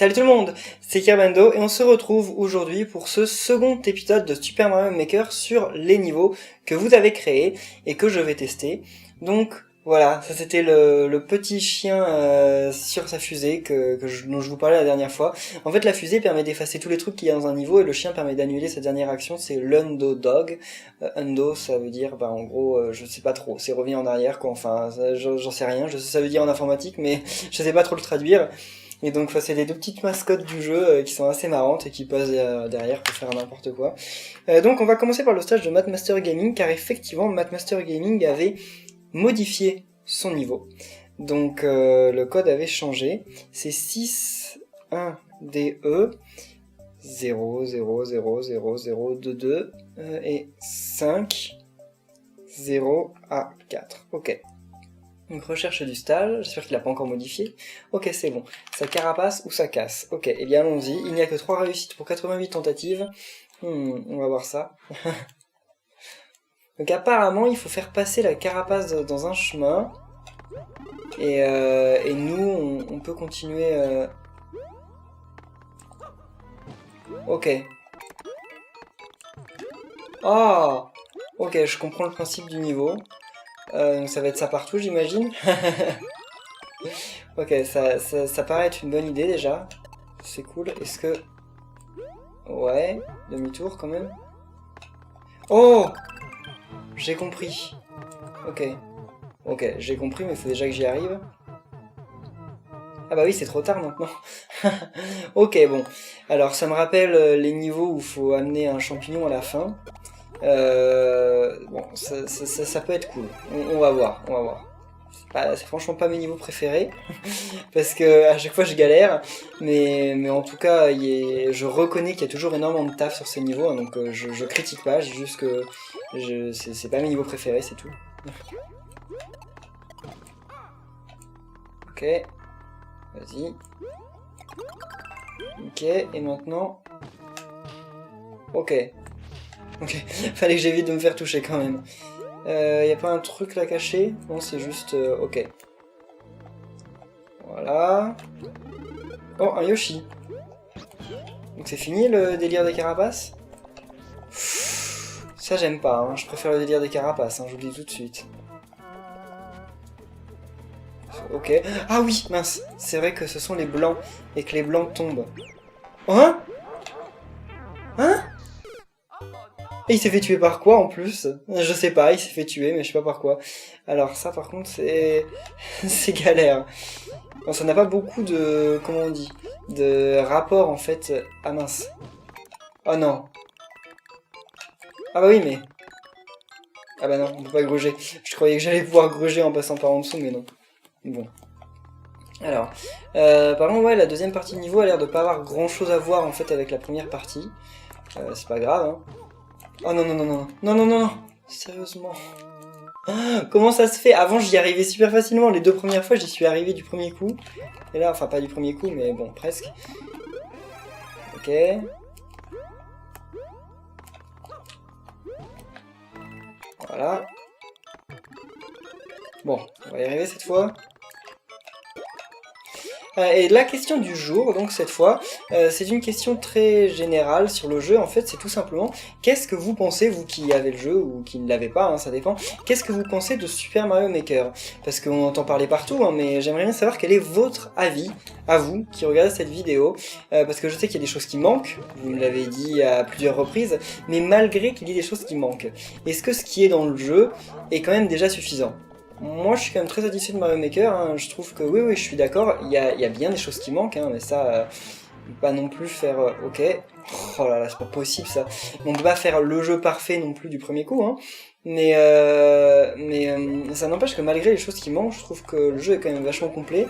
Salut tout le monde, c'est Kerbando et on se retrouve aujourd'hui pour ce second épisode de Super Mario Maker sur les niveaux que vous avez créés et que je vais tester. Donc voilà, ça c'était le petit chien sur sa fusée dont je vous parlais la dernière fois. En fait la fusée permet d'effacer tous les trucs qu'il y a dans un niveau et le chien permet d'annuler sa dernière action, c'est l'undo dog. Undo ça veut dire en gros je sais pas trop, c'est revenir en arrière quoi, enfin j'en sais rien, je sais ça veut dire en informatique mais je sais pas trop le traduire. Et donc c'est les deux petites mascottes du jeu qui sont assez marrantes et qui passent derrière pour faire n'importe quoi. Donc on va commencer par le stage de Mathmaster Gaming, car effectivement Mathmaster Gaming avait modifié son niveau. Donc le code avait changé. C'est 6-1-DE 0 0 0 0 0 2 2 et 5 0 A 4. Ok. Donc recherche du stage, j'espère qu'il n'a pas encore modifié. Ok, c'est bon. Ça carapace ou ça casse. Ok, et bien allons-y. Il n'y a que 3 réussites pour 88 tentatives. On va voir ça. Donc apparemment, il faut faire passer la carapace dans un chemin. Et nous, on peut continuer... Ok. Ah, ok, je comprends le principe du niveau. Donc ça va être ça partout, j'imagine. Ok, ça paraît être une bonne idée déjà. C'est cool. Est-ce que... Ouais, demi-tour quand même. Oh! J'ai compris. Ok. Ok, j'ai compris, mais il faut déjà que j'y arrive. Ah bah oui, c'est trop tard maintenant. Ok, bon. Alors, ça me rappelle les niveaux où il faut amener un champignon à la fin. Bon, ça peut être cool. On va voir, on va voir. C'est franchement pas mes niveaux préférés, parce que à chaque fois je galère, mais en tout cas, je reconnais qu'il y a toujours énormément de taf sur ces niveaux, hein, donc je critique pas, j'ai juste que c'est pas mes niveaux préférés, c'est tout. Ok, vas-y. Ok, et maintenant... Ok. Ok, fallait que j'évite de me faire toucher quand même. Y a pas un truc là caché? Non, c'est juste... ok. Voilà. Oh, un Yoshi. Donc c'est fini le délire des carapaces? Ça j'aime pas, hein. Je préfère le délire des carapaces, hein, je vous le dis tout de suite. Ok. Ah oui, mince. C'est vrai que ce sont les blancs, et que les blancs tombent. Hein? Hein? Et il s'est fait tuer par quoi en plus? Je sais pas, il s'est fait tuer, mais je sais pas par quoi. Alors ça par contre c'est... c'est galère. Bon, ça n'a pas beaucoup de... comment on dit? De rapport en fait... Ah mince. Oh non. Ah bah oui mais... Ah bah non, on peut pas gruger. Je croyais que j'allais pouvoir gruger en passant par en dessous, mais non. Bon. Alors, par contre, ouais, la deuxième partie de niveau a l'air de pas avoir grand chose à voir en fait avec la première partie. C'est pas grave, hein. Oh non, non, non, non, non, non, non, non, sérieusement. Ah, comment ça se fait? Avant, j'y arrivais super facilement. Les deux premières fois, j'y suis arrivé du premier coup. Et là, enfin, pas du premier coup, mais bon, presque. Ok. Voilà. Bon, on va y arriver cette fois. Et la question du jour, donc cette fois, c'est une question très générale sur le jeu. En fait, c'est tout simplement, qu'est-ce que vous pensez, vous qui avez le jeu ou qui ne l'avez pas, hein, ça dépend, qu'est-ce que vous pensez de Super Mario Maker? Parce qu'on entend parler partout, hein, mais j'aimerais bien savoir quel est votre avis, à vous, qui regardez cette vidéo, parce que je sais qu'il y a des choses qui manquent, vous me l'avez dit à plusieurs reprises, mais malgré qu'il y ait des choses qui manquent, est-ce que ce qui est dans le jeu est quand même déjà suffisant? Moi je suis quand même très satisfait de Mario Maker, hein. Je trouve que oui je suis d'accord, il y a bien des choses qui manquent, hein, mais ça, pas non plus faire, ok, oh là là c'est pas possible ça, on peut pas faire le jeu parfait non plus du premier coup, hein. Mais ça n'empêche que malgré les choses qui manquent, je trouve que le jeu est quand même vachement complet,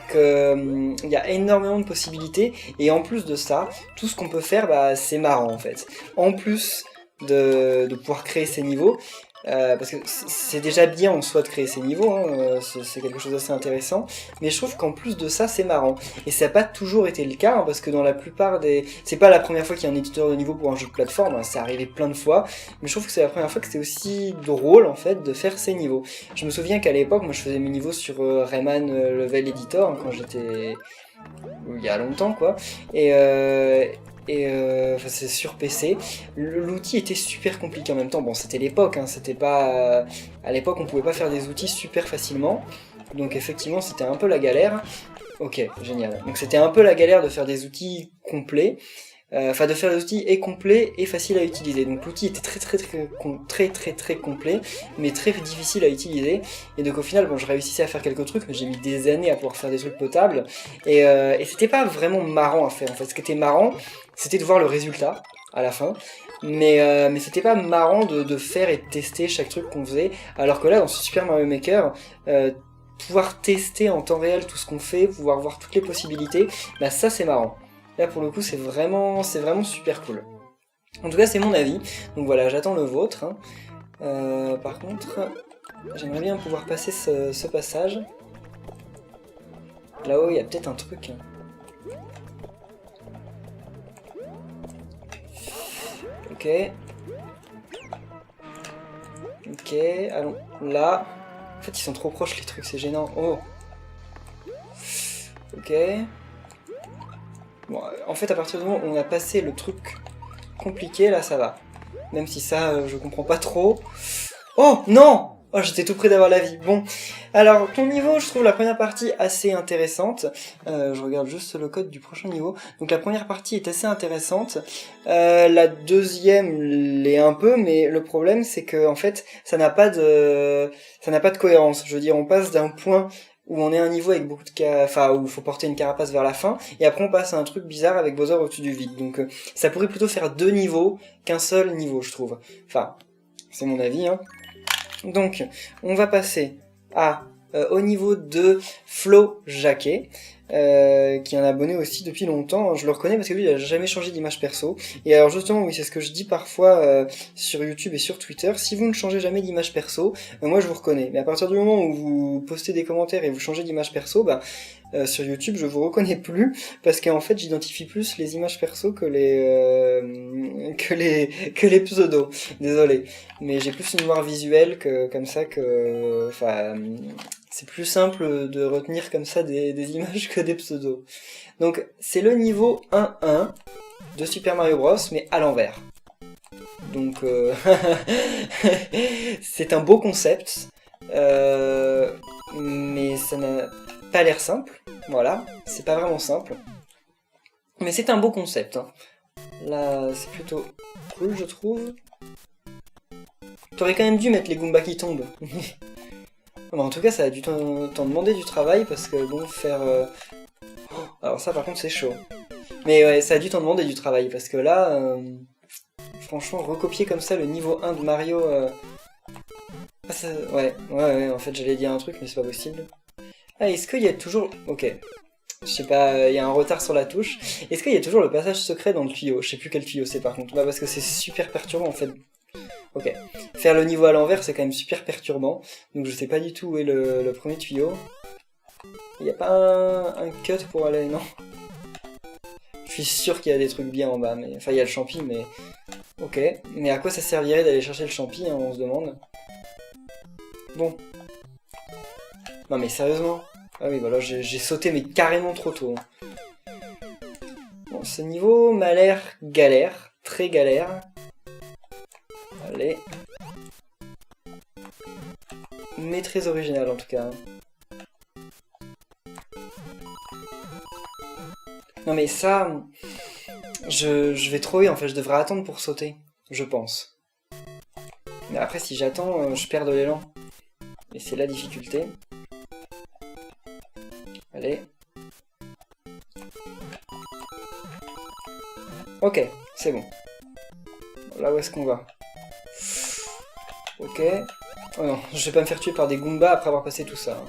qu'il y a énormément de possibilités, et en plus de ça, tout ce qu'on peut faire, bah, c'est marrant en fait. En plus de pouvoir créer ces niveaux, parce que c'est déjà bien en soi de créer ces niveaux, hein, c'est quelque chose d'assez intéressant, mais je trouve qu'en plus de ça c'est marrant, et ça n'a pas toujours été le cas, hein, parce que dans la plupart des... c'est pas la première fois qu'il y a un éditeur de niveau pour un jeu de plateforme, hein, c'est arrivé plein de fois, mais je trouve que c'est la première fois que c'est aussi drôle en fait de faire ces niveaux. Je me souviens qu'à l'époque, moi je faisais mes niveaux sur Rayman Level Editor, hein, quand j'étais il y a longtemps quoi. Enfin, c'est sur PC. L'outil était super compliqué en même temps. Bon, c'était l'époque, hein, c'était pas... À l'époque, on pouvait pas faire des outils super facilement. Donc effectivement, c'était un peu la galère. Ok, génial. Donc c'était un peu la galère de faire des outils complets. Enfin, de faire des outils et complets et faciles à utiliser. Donc l'outil était très complet, mais très difficile à utiliser. Et donc au final, bon, je réussissais à faire quelques trucs, mais j'ai mis des années à pouvoir faire des trucs potables. Et c'était pas vraiment marrant à faire. En fait, ce qui était marrant, c'était de voir le résultat à la fin. Mais c'était pas marrant de faire et de tester chaque truc qu'on faisait. Alors que là, dans ce Super Mario Maker, pouvoir tester en temps réel tout ce qu'on fait, pouvoir voir toutes les possibilités, bah ça c'est marrant. Là pour le coup c'est vraiment super cool. En tout cas c'est mon avis, donc voilà j'attends le vôtre. Par contre j'aimerais bien pouvoir passer ce passage. Là-haut il y a peut-être un truc. Ok. Ok, allons là. En fait ils sont trop proches les trucs, c'est gênant. Oh. Ok. Bon, en fait, à partir du moment où on a passé le truc compliqué, là, ça va. Même si ça, je comprends pas trop. Oh, non! Oh, j'étais tout près d'avoir la vie. Bon, alors, ton niveau, je trouve la première partie assez intéressante. Je regarde juste le code du prochain niveau. Donc, la première partie est assez intéressante. La deuxième l'est un peu, mais le problème, c'est que, en fait, ça n'a pas de cohérence. Je veux dire, on passe d'un point où on est à un niveau avec beaucoup de enfin où il faut porter une carapace vers la fin, et après on passe à un truc bizarre avec Bowser au-dessus du vide. Donc ça pourrait plutôt faire 2 niveaux qu'un seul niveau, je trouve. Enfin, c'est mon avis, hein. Donc, on va passer au niveau de Flo Jacquet, qui est un abonné aussi depuis longtemps. Je le reconnais parce que lui, il a jamais changé d'image perso. Et alors justement, oui, c'est ce que je dis parfois sur YouTube et sur Twitter. Si vous ne changez jamais d'image perso, moi je vous reconnais. Mais à partir du moment où vous postez des commentaires et vous changez d'image perso, sur YouTube, je vous reconnais plus parce qu'en fait, j'identifie plus les images perso que les pseudos. Désolé, mais j'ai plus une mémoire visuelle que comme ça que, enfin, c'est plus simple de retenir comme ça des images que des pseudos. Donc, c'est le niveau 1-1 de Super Mario Bros, mais à l'envers. Donc, c'est un beau concept, mais ça n'a pas l'air simple. Voilà, c'est pas vraiment simple. Mais c'est un beau concept. Hein. Là, c'est plutôt cool, je trouve. T'aurais quand même dû mettre les Goombas qui tombent. Bon, en tout cas, ça a dû t'en demander du travail, parce que bon, faire... Alors ça, par contre, c'est chaud. Mais ouais, ça a dû t'en demander du travail, parce que là... Franchement, recopier comme ça le niveau 1 de Mario... Ouais, en fait, j'allais dire un truc, mais c'est pas possible. Ah, est-ce qu'il y a toujours... Ok. Je sais pas, il y a un retard sur la touche. Est-ce qu'il y a toujours le passage secret dans le tuyau? Je sais plus quel tuyau c'est par contre. Bah parce que c'est super perturbant en fait. Ok. Faire le niveau à l'envers c'est quand même super perturbant. Donc je sais pas du tout où est le premier tuyau. Il y a pas un cut pour aller... Non. Je suis sûr qu'il y a des trucs bien en bas. Mais... Enfin il y a le champi mais... Ok. Mais à quoi ça servirait d'aller chercher le champi hein, on se demande. Bon. Non mais sérieusement. Ah oui, voilà, j'ai sauté, mais carrément trop tôt. Bon, ce niveau m'a l'air galère, très galère. Allez. Mais très original, en tout cas. Non mais ça... Je vais trop en fait, je devrais attendre pour sauter, je pense. Mais après, si j'attends, je perds de l'élan. Et c'est la difficulté. Allez. Ok, c'est bon. Là où est-ce qu'on va? Ok. Oh non, je vais pas me faire tuer par des Goombas après avoir passé tout ça.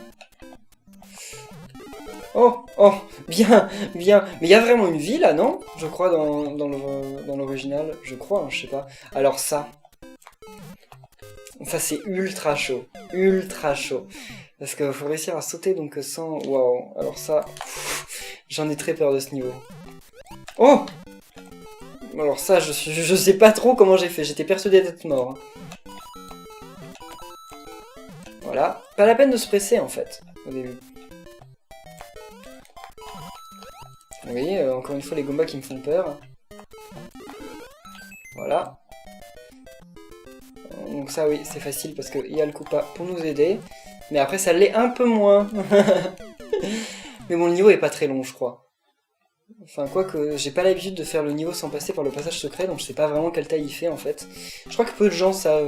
Oh, oh, bien, bien. Mais il y a vraiment une vie là, non? Je crois dans l'original. Je crois, hein, je sais pas. Alors ça. Ça c'est ultra chaud. Ultra chaud. Parce qu'il faut réussir à sauter donc sans... Waouh. Alors ça... J'en ai très peur de ce niveau. Oh! Alors ça, je sais pas trop comment j'ai fait. J'étais persuadé d'être mort. Voilà. Pas la peine de se presser en fait, au début. Oui, encore une fois, les Goombas qui me font peur. Voilà. Donc ça, oui, c'est facile parce qu'il y a le Koopa pour nous aider. Mais après, ça l'est un peu moins. Mais bon, le niveau est pas très long, je crois. Enfin, quoique, j'ai pas l'habitude de faire le niveau sans passer par le passage secret, donc je sais pas vraiment quelle taille il fait, en fait. Je crois que peu de gens savent...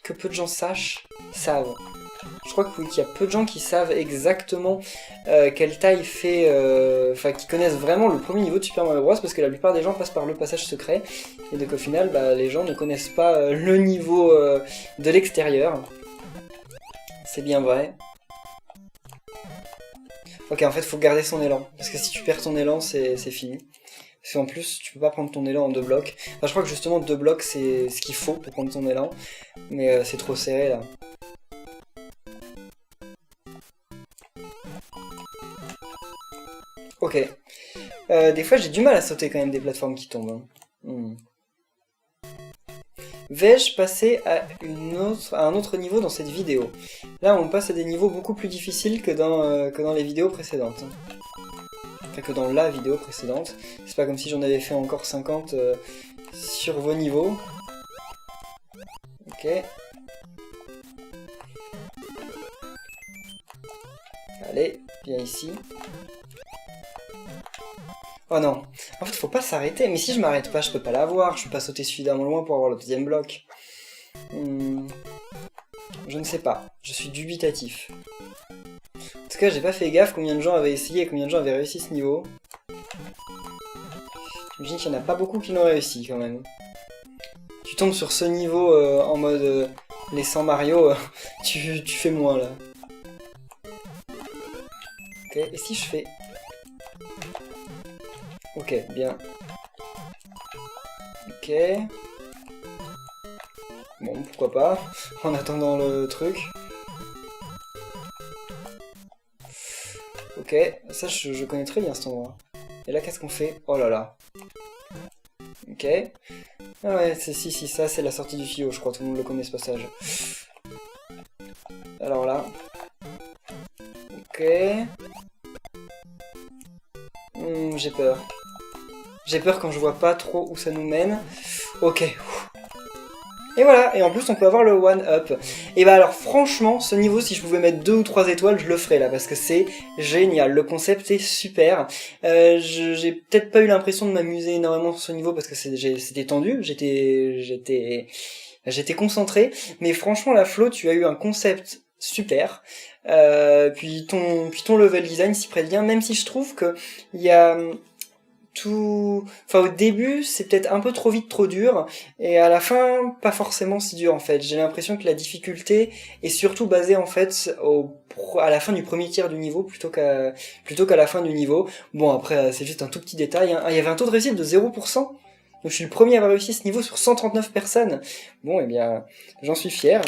que peu de gens savent. Je crois que oui, qu'il y a peu de gens qui savent exactement quelle taille fait... Enfin, qui connaissent vraiment le premier niveau de Super Mario Bros, parce que la plupart des gens passent par le passage secret, et donc au final, bah, les gens ne connaissent pas le niveau de l'extérieur. C'est bien vrai. Ok, en fait, faut garder son élan, parce que si tu perds ton élan, c'est fini. Parce qu'en plus, tu peux pas prendre ton élan en 2 blocs. Enfin, je crois que justement, 2 blocs, c'est ce qu'il faut pour prendre ton élan, mais c'est trop serré, là. Ok. Des fois, j'ai du mal à sauter quand même des plateformes qui tombent. Hein. Vais-je passer à un autre niveau dans cette vidéo? Là, on passe à des niveaux beaucoup plus difficiles que dans les vidéos précédentes. Enfin, que dans la vidéo précédente. C'est pas comme si j'en avais fait encore 50 sur vos niveaux. Ok. Allez, viens ici. Oh non, en fait faut pas s'arrêter, mais si je m'arrête pas, je peux pas l'avoir, je peux pas sauter suffisamment loin pour avoir le deuxième bloc. Je ne sais pas, je suis dubitatif. En tout cas, j'ai pas fait gaffe combien de gens avaient essayé et combien de gens avaient réussi ce niveau. J'imagine qu'il y en a pas beaucoup qui l'ont réussi quand même. Tu tombes sur ce niveau en mode les 100 Mario, tu fais moins là. Ok, et si je fais... Ok, bien. Ok. Bon, pourquoi pas, en attendant le truc. Ok, ça je connais très bien cet endroit. Et là, qu'est-ce qu'on fait? Oh là là. Ok. Ah ouais, si, ça c'est la sortie du tuyau, je crois, tout le monde le connaît ce passage. Alors là. Ok. J'ai peur. J'ai peur quand je vois pas trop où ça nous mène. Ok. Et voilà, et en plus on peut avoir le one-up. Et bah alors franchement, ce niveau, si je pouvais mettre 2 ou 3 étoiles, je le ferais là, parce que c'est génial, le concept est super. J'ai peut-être pas eu l'impression de m'amuser énormément sur ce niveau, parce que c'était tendu, j'étais concentré, mais franchement la Flo, tu as eu un concept super. Puis ton level design s'y prête bien, même si je trouve que il y a... Enfin, au début, c'est peut-être un peu trop vite, trop dur, et à la fin, pas forcément si dur en fait. J'ai l'impression que la difficulté est surtout basée en fait à la fin du premier tiers du niveau plutôt qu'à la fin du niveau. Bon, après, c'est juste un tout petit détail. Hein. Ah, il y avait un taux de réussite de 0%. Donc je suis le premier à avoir réussi ce niveau sur 139 personnes. Bon, eh bien, j'en suis fier.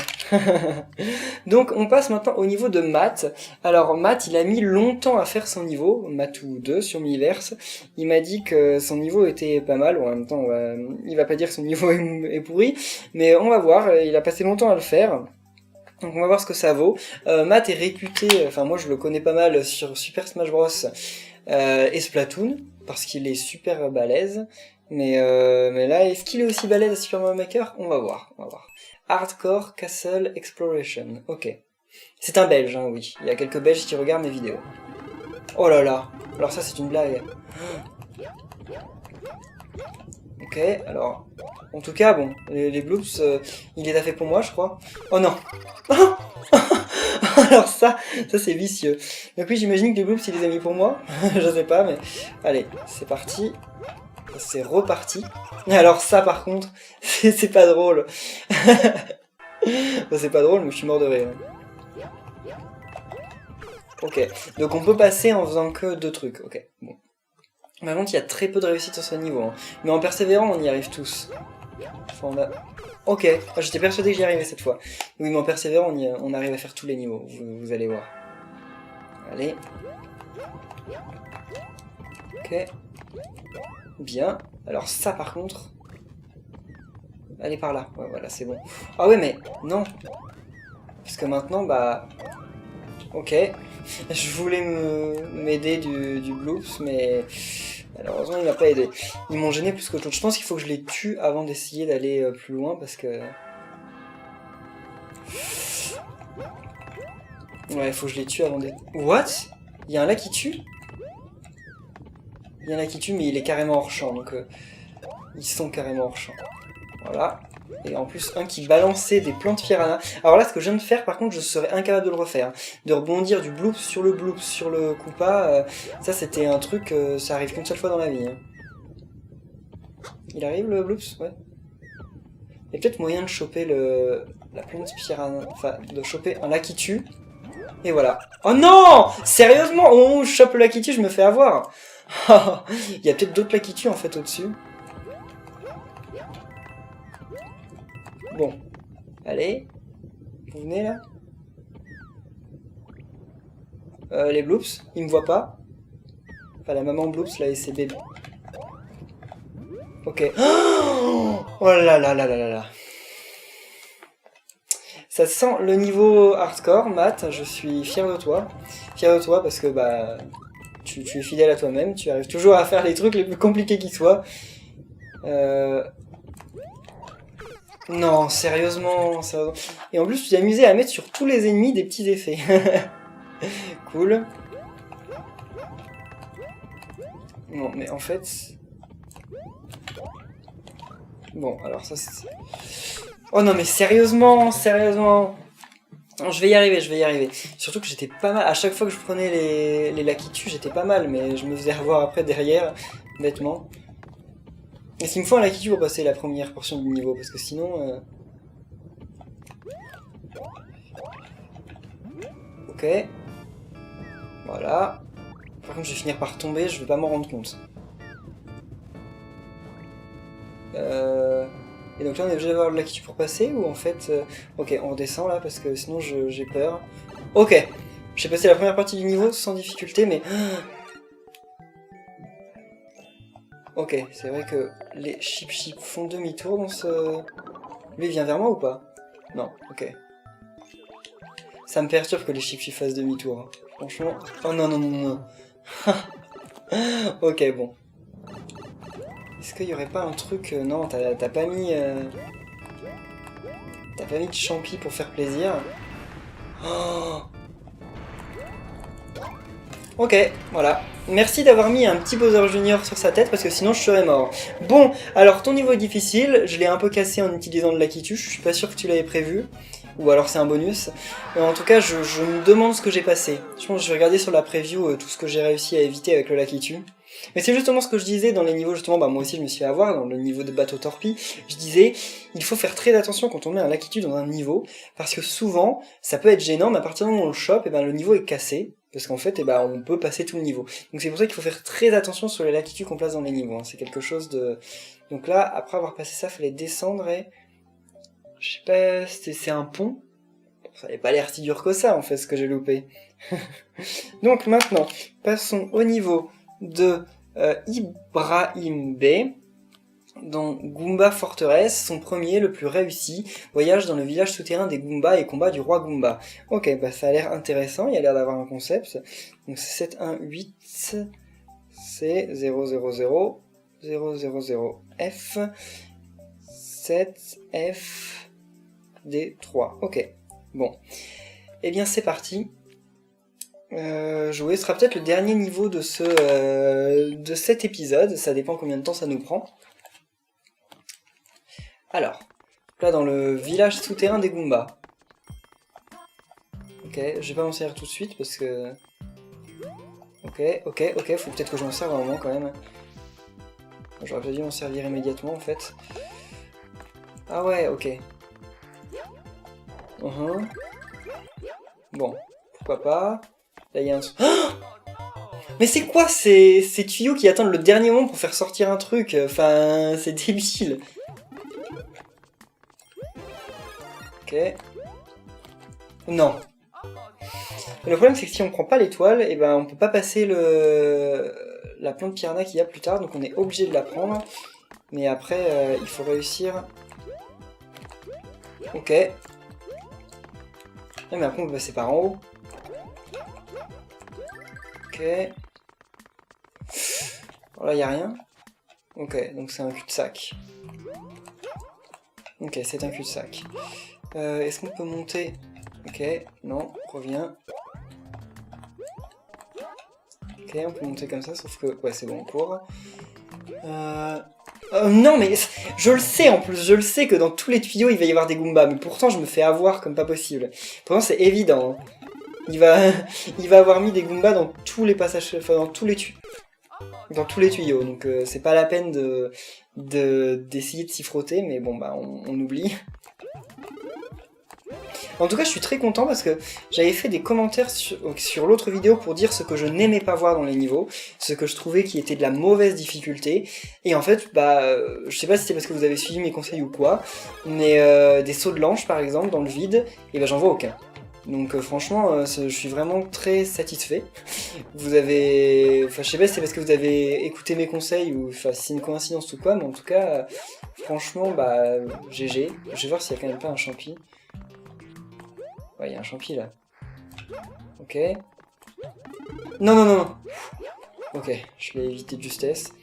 Donc on passe maintenant au niveau de Matt. Alors Matt, il a mis longtemps à faire son niveau, Matou 2 sur Miiverse. Il m'a dit que son niveau était pas mal, en même temps il va pas dire que son niveau est pourri, mais on va voir, il a passé longtemps à le faire. Donc on va voir ce que ça vaut. Matt est réputé, enfin moi je le connais pas mal sur Super Smash Bros et Splatoon, parce qu'il est super balèze. Mais là, est-ce qu'il est aussi balèze à Super Mario Maker? On va voir. Hardcore Castle Exploration. Ok. C'est un Belge, hein, oui. Il y a quelques Belges qui regardent mes vidéos. Oh là là. Alors ça, c'est une blague. Ok, alors... En tout cas, bon, les bloops, il les a fait pour moi, je crois. Oh non. Alors ça c'est vicieux. Donc oui, j'imagine que les bloops, il les a mis pour moi. Je sais pas, mais... Allez, c'est parti. C'est reparti. Alors ça par contre, c'est pas drôle. Bon, c'est pas drôle, mais je suis mort de rire. Ok, donc on peut passer en faisant que 2 trucs. Ok, bon. Par contre, il y a très peu de réussite sur ce niveau. Hein. Mais en persévérant, on y arrive tous. Enfin, on a... Ok, j'étais persuadé que j'y arrivais cette fois. Oui, mais en persévérant, on arrive à faire tous les niveaux. Vous allez voir. Allez. Ok. Bien. Alors ça par contre... Allez par là. Ouais, voilà, c'est bon. Ah ouais, mais non. Parce que maintenant, bah... Ok. Je voulais m'aider du Bloops, mais malheureusement il m'a pas aidé. Ils m'ont gêné plus qu'autre chose. Je pense qu'il faut que je les tue avant d'essayer d'aller plus loin parce que... Ouais, il faut que je les tue avant de... What? Il y a un là qui tue? Il y en a qui tue, mais il est carrément hors champ, donc ils sont carrément hors champ. Voilà. Et en plus, un qui balançait des plantes piranha. Alors là, ce que je viens de faire, par contre, je serais incapable de le refaire. De rebondir du bloops sur le Koopa, ça c'était un truc, ça arrive qu'une seule fois dans la vie. Hein. Il arrive le bloops? Ouais. Il y a peut-être moyen de choper la plante piranha, enfin, de choper un Lucky tue. Et voilà. Oh non! Sérieusement, au moment où je chope le Lucky tue, je me fais avoir. Il y a peut-être d'autres Lucky tue en fait au-dessus. Bon. Allez. Vous venez là? Les bloops, ils me voient pas. Enfin, la maman bloops là et ses bébés. Ok. Oh là là là là là là. Ça sent le niveau hardcore, Matt, je suis fier de toi. Fier de toi parce que bah tu es fidèle à toi-même, tu arrives toujours à faire les trucs les plus compliqués qui soient. Non, sérieusement, sérieusement. Et en plus, tu t'es amusé à mettre sur tous les ennemis des petits effets. Cool. Non, mais en fait... Bon, alors ça c'est... Oh non, mais sérieusement, sérieusement. Non, je vais y arriver, je vais y arriver. Surtout que j'étais pas mal. À chaque fois que je prenais les Lucky tue, j'étais pas mal, mais je me faisais revoir après derrière, bêtement. Est-ce qu'il me faut un Lucky tue pour passer la première portion du niveau? Parce que sinon... Ok. Voilà. Par contre, je vais finir par tomber, je vais pas m'en rendre compte. Et donc là, on est obligé d'avoir le Lucky tue pour passer, ou en fait... Ok, on redescend là, parce que sinon j'ai peur. Ok. J'ai passé la première partie du niveau sans difficulté, mais... Ok, c'est vrai que les Chip font demi-tour dans ce... Lui, il vient vers moi ou pas? Non, ok. Ça me perturbe que les Chip fassent demi-tour. Hein. Franchement... Oh non, non, non, non. Ok, bon. Est-ce qu'il y aurait pas un truc... Non, t'as pas mis... T'as pas mis de champi pour faire plaisir. Oh. Ok, voilà. Merci d'avoir mis un petit Bowser Junior sur sa tête parce que sinon je serais mort. Bon, alors ton niveau est difficile, je l'ai un peu cassé en utilisant le Lucky tue, je suis pas sûr que tu l'avais prévu. Ou alors c'est un bonus. Mais en tout cas, je me demande ce que j'ai passé. Je pense que je vais regarder sur la preview tout ce que j'ai réussi à éviter avec le Lucky tue. Mais c'est justement ce que je disais dans les niveaux, justement, bah moi aussi je me suis fait avoir, dans le niveau de bateau torpille, je disais, il faut faire très attention quand on met un Lucky tue dans un niveau, parce que souvent, ça peut être gênant, mais à partir du moment où on le chope, et ben le niveau est cassé, parce qu'en fait, on peut passer tout le niveau. Donc c'est pour ça qu'il faut faire très attention sur les Lucky tue qu'on place dans les niveaux, hein. C'est quelque chose de... Donc là, après avoir passé ça, il fallait descendre et... Je sais pas, c'est un pont. Ça n'avait pas l'air si dur que ça, en fait, ce que j'ai loupé. Donc maintenant, passons au niveau de Ibrahim B, dans Goomba Forteresse, son premier, le plus réussi, voyage dans le village souterrain des Goombas et combat du roi Goomba. Ok, bah ça a l'air intéressant, il y a l'air d'avoir un concept. Donc c'est 718, c'est 000 F, 7F, D3. Ok, bon. Eh bien c'est parti. Jouer sera peut-être le dernier niveau de de cet épisode, ça dépend combien de temps ça nous prend. Alors, là dans le village souterrain des Goombas. Ok, je vais pas m'en servir tout de suite parce que... Ok, faut peut-être que je m'en serve un moment quand même. J'aurais peut-être dû m'en servir immédiatement en fait. Ah ouais, ok. Bon, pourquoi pas. Là il y a un... Oh, mais c'est quoi ces tuyaux qui attendent le dernier moment pour faire sortir un truc? Enfin, c'est débile. Ok. Non. Le problème c'est que si on prend pas l'étoile, et ben on peut pas passer la plante piranha qu'il y a plus tard, donc on est obligé de la prendre. Mais après, il faut réussir. Ok. Ah, mais après on peut passer par en haut. Ok. Alors là, il n'y a rien. Ok, donc c'est un cul-de-sac. Ok, c'est un cul-de-sac. Est-ce qu'on peut monter? Ok, non, reviens. Ok, on peut monter comme ça, sauf que... Ouais, c'est bon, on court. Non, mais je le sais en plus, je le sais que dans tous les tuyaux, il va y avoir des Goombas, mais pourtant, je me fais avoir comme pas possible. Pourtant, c'est évident. Hein. Il va avoir mis des Goombas dans tous les passages... Enfin, dans tous les tuyaux, donc c'est pas la peine d'essayer de s'y frotter, mais bon, bah, on oublie. En tout cas, je suis très content parce que j'avais fait des commentaires sur l'autre vidéo pour dire ce que je n'aimais pas voir dans les niveaux, ce que je trouvais qui était de la mauvaise difficulté. Et en fait, bah, je sais pas si c'est parce que vous avez suivi mes conseils ou quoi, mais des sauts de l'ange par exemple dans le vide, et ben j'en vois aucun. Donc franchement, je suis vraiment très satisfait. Vous avez... Enfin, je sais pas si c'est parce que vous avez écouté mes conseils ou enfin, si c'est une coïncidence ou quoi, mais en tout cas, franchement, bah, GG. Je vais voir s'il y a quand même pas un champi. Ouais, il y a un champi là. Ok. Non, non, non, non. Ok, je l'ai évité de justesse.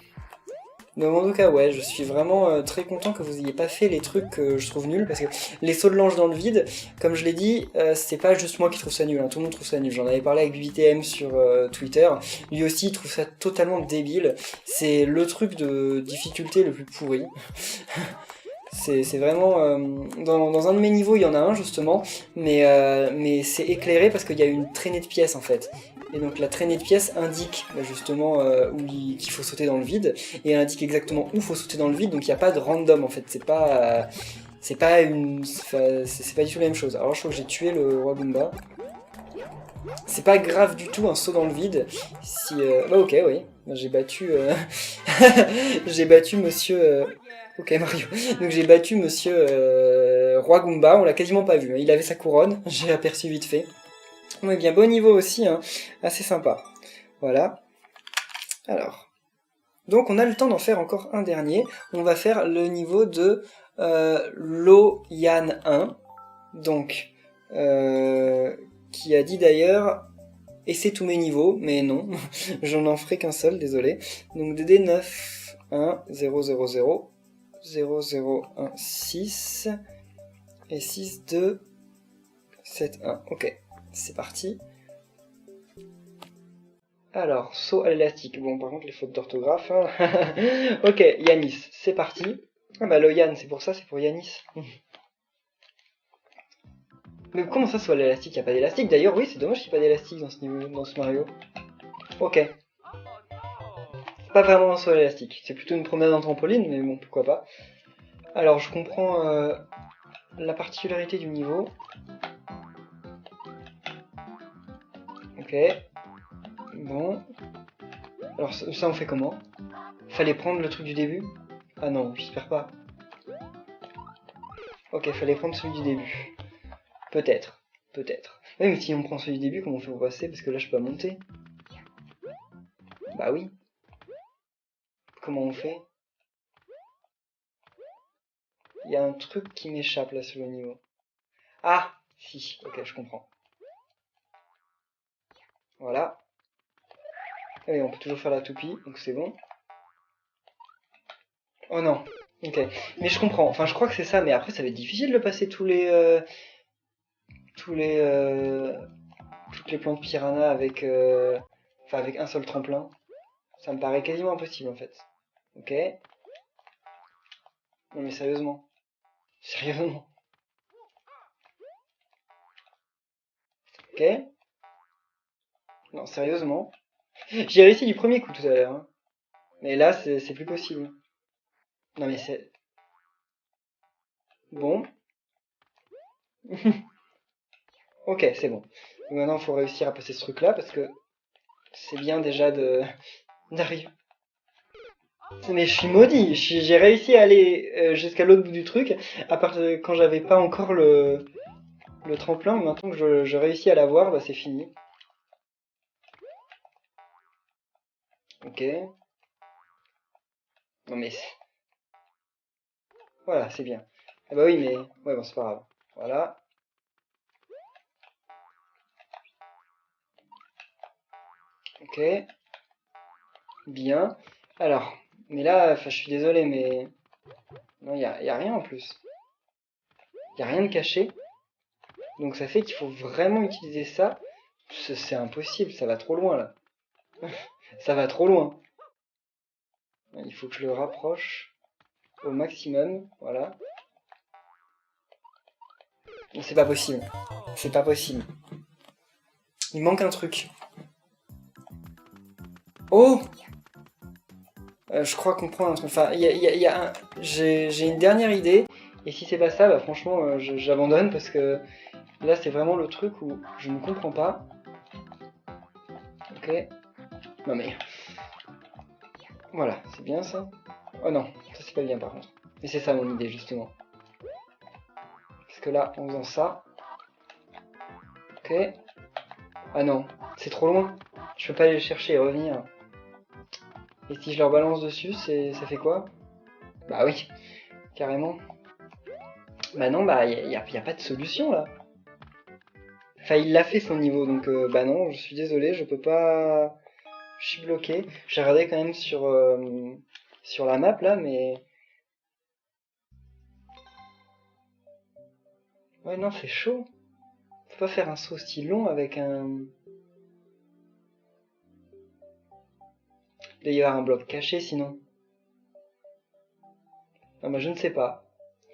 Mais en tout cas, ouais, je suis vraiment très content que vous ayez pas fait les trucs que je trouve nuls, parce que les sauts de l'ange dans le vide, comme je l'ai dit, c'est pas juste moi qui trouve ça nul, hein, tout le monde trouve ça nul. J'en avais parlé avec BBTM sur Twitter, lui aussi il trouve ça totalement débile. C'est le truc de difficulté le plus pourri. C'est vraiment... dans un de mes niveaux, il y en a un, justement, mais c'est éclairé parce qu'il y a une traînée de pièces, en fait. Et donc la traînée de pièces indique, justement, qu'il faut sauter dans le vide, et elle indique exactement où il faut sauter dans le vide, donc il n'y a pas de random, en fait. C'est pas c'est pas du tout la même chose. Alors je crois que j'ai tué le roi Goomba. C'est pas grave du tout un saut dans le vide. Si, bah ok, oui. J'ai battu... j'ai battu monsieur... Ok Mario. Donc j'ai battu monsieur Roi Goomba, on l'a quasiment pas vu. Hein. Il avait sa couronne, j'ai aperçu vite fait. On est bien beau niveau aussi, hein. Assez sympa. Voilà. Alors. Donc on a le temps d'en faire encore un dernier. On va faire le niveau de Loyan 1. Donc... qui a dit d'ailleurs... Et c'est tous mes niveaux, mais non, je n'en ferai qu'un seul, désolé. Donc DD 9, 1, 0, 0, 0, 0, 0, 1, 6, et 6, 2, 7, 1. Ok, c'est parti. Alors, saut à l'élastique. Bon, par contre, les fautes d'orthographe. Hein. Ok, Yanis, c'est parti. Ah bah, le Yann, c'est pour ça, c'est pour Yanis. Mais comment ça, saut à l'élastique? Y a pas d'élastique. D'ailleurs, oui, c'est dommage qu'il n'y ait pas d'élastique dans ce niveau, dans ce Mario. Ok. Pas vraiment un saut à l'élastique, c'est plutôt une promenade en trampoline, mais bon, pourquoi pas. Alors, je comprends la particularité du niveau. Ok. Bon. Alors, ça on fait comment? Fallait prendre le truc du début? Ah non, j'espère pas. Ok, fallait prendre celui du début. Peut-être. Peut-être. Oui, mais si on prend celui du début, comment on fait pour passer? Parce que là, je peux pas monter. Bah oui. Comment on fait? Il y a un truc qui m'échappe là sur le niveau. Ah! Si, ok, je comprends. Voilà. Et on peut toujours faire la toupie, donc c'est bon. Oh non. Ok. Mais je comprends. Enfin, je crois que c'est ça, mais après, ça va être difficile de passer tous les, toutes les plantes piranha avec, enfin, avec un seul tremplin. Ça me paraît quasiment impossible, en fait. Ok. Non, mais sérieusement. Sérieusement. Ok. Non, sérieusement. J'ai réussi du premier coup tout à l'heure. Hein. Mais là, c'est plus possible. Non, mais c'est... Bon. Ok, c'est bon. Donc maintenant, il faut réussir à passer ce truc-là, parce que c'est bien déjà de d'arriver. Mais je suis maudit, j'ai réussi à aller jusqu'à l'autre bout du truc, à part quand j'avais pas encore le tremplin, mais maintenant que je réussis à l'avoir, bah c'est fini. Ok. Non mais... Voilà, c'est bien. Ah bah oui, mais... Ouais, bon, c'est pas grave. Voilà. Ok. Bien. Alors, mais là, enfin, je suis désolé, mais... Non, y a rien en plus. Y a rien de caché. Donc ça fait qu'il faut vraiment utiliser ça. C'est impossible, ça va trop loin, là. Ça va trop loin. Il faut que je le rapproche au maximum, voilà. C'est pas possible. C'est pas possible. Il manque un truc. Oh! Je crois comprendre un truc. Enfin, y a un... J'ai une dernière idée. Et si c'est pas ça, bah franchement, j'abandonne parce que là, c'est vraiment le truc où je ne comprends pas. Ok. Non mais... Voilà, c'est bien ça. Oh non, ça c'est pas bien par contre. Mais c'est ça mon idée, justement. Parce que là, en faisant ça... Ok. Ah non, c'est trop loin. Je peux pas aller le chercher et revenir. Et si je leur balance dessus, ça fait quoi? Bah oui, carrément. Bah non, bah y a pas de solution là. Enfin, il l'a fait son niveau, donc bah non, je suis désolé, je peux pas... Je suis bloqué. J'ai regardé quand même sur la map là, mais... Ouais, non, c'est chaud. Faut pas faire un saut si long avec un... Il doit y avoir un bloc caché sinon. Non, bah je ne sais pas.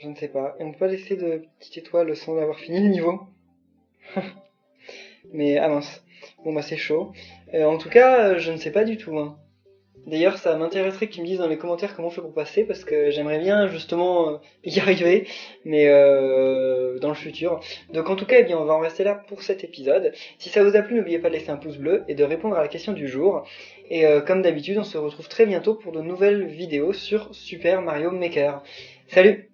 Je ne sais pas. Et on peut pas laisser de petite étoile sans avoir fini le niveau. Mais ah mince. Bon bah c'est chaud. En tout cas, je ne sais pas du tout, hein. D'ailleurs, ça m'intéresserait qu'ils me disent dans les commentaires comment on fait pour passer, parce que j'aimerais bien justement y arriver, mais dans le futur. Donc en tout cas, eh bien, on va en rester là pour cet épisode. Si ça vous a plu, n'oubliez pas de laisser un pouce bleu et de répondre à la question du jour. Et comme d'habitude, on se retrouve très bientôt pour de nouvelles vidéos sur Super Mario Maker. Salut!